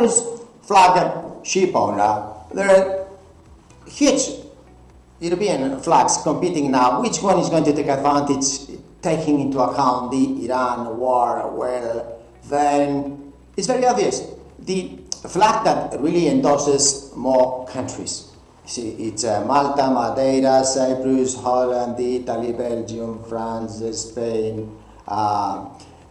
Cyprus flag ship owner, there are huge European flags competing now. Which one is going to take advantage, taking into account the Iran war? Well, then it's very obvious. The flag that really endorses more countries. See, it's Malta, Madeira, Cyprus, Holland, Italy, Belgium, France, Spain,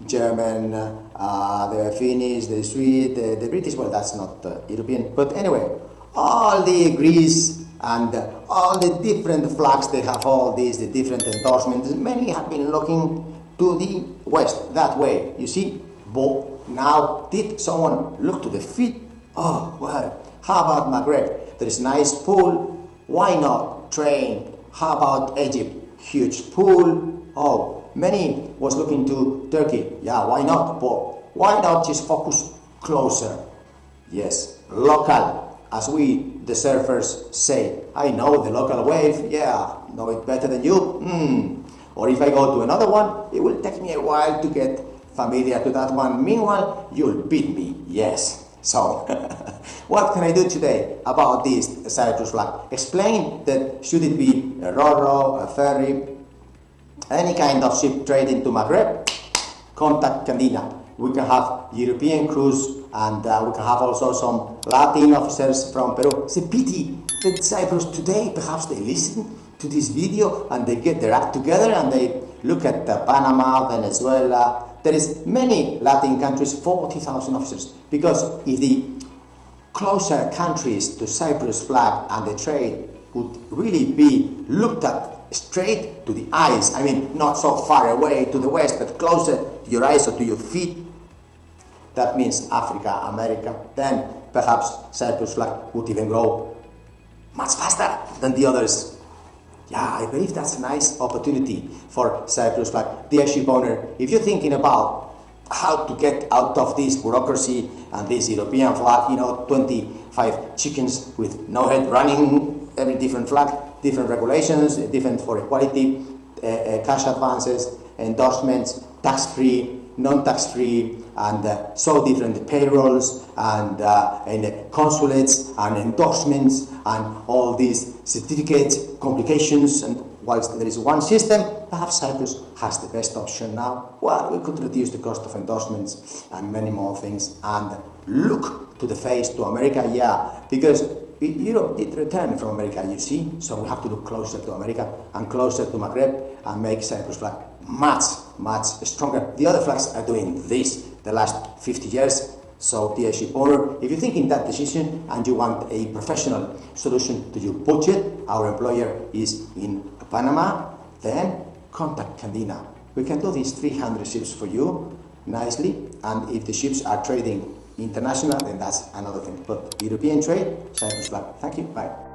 German, the Finnish, the Swede, the British. Well, that's not European, but anyway, all the Greece and all the different flags, they have all these, the different endorsements. Many have been looking to the west, that way, you see. But now, did someone look to the feet? Oh, well, how about Maghreb? There is nice pool. Why not train? How about Egypt? Huge pool. Oh, many was looking to Turkey. Yeah, why not? But why not just focus closer? Yes, local, as we, the surfers, say. I know the local wave. Yeah, know it better than you. Or if I go to another one, it will take me a while to get familiar to that one. Meanwhile, you'll beat me. Yes. So, what can I do today about this Cyprus flag? Explain that should it be a ro-ro, a ferry, any kind of ship trading to Maghreb, contact Candina. We can have European crews and we can have also some Latin officers from Peru. It's a pity that Cyprus today, perhaps they listen to this video and they get their act together and they look at Panama, Venezuela. There is many Latin countries, 40,000 officers, because if the closer countries to Cyprus flag and the trade would really be looked at straight to the eyes, I mean, not so far away to the west, but closer to your eyes or to your feet, that means Africa, America, then perhaps Cyprus flag would even grow much faster than the others. Yeah, I believe that's a nice opportunity for Cyprus flag. Dear ship owner, if you're thinking about how to get out of this bureaucracy and this European flag, 25 chickens with no head running, every different flag, different regulations, different for equality, cash advances, endorsements, tax-free, non-tax-free, and so different payrolls and consulates and endorsements and all these certificates, complications, and whilst there is one system, perhaps Cyprus has the best option now. Well, we could reduce the cost of endorsements and many more things and look to the face to America, yeah, because Europe did return from America, you see, so we have to look closer to America and closer to Maghreb and make Cyprus flag much, much stronger. The other flags are doing this the last 50 years. So, dear ship owner, if you're thinking that decision and you want a professional solution to your budget, our employer is in Panama, then contact Candina. We can do these 300 ships for you nicely, and if the ships are trading international, then that's another thing. But European trade, Cyprus flag. Thank you. Bye.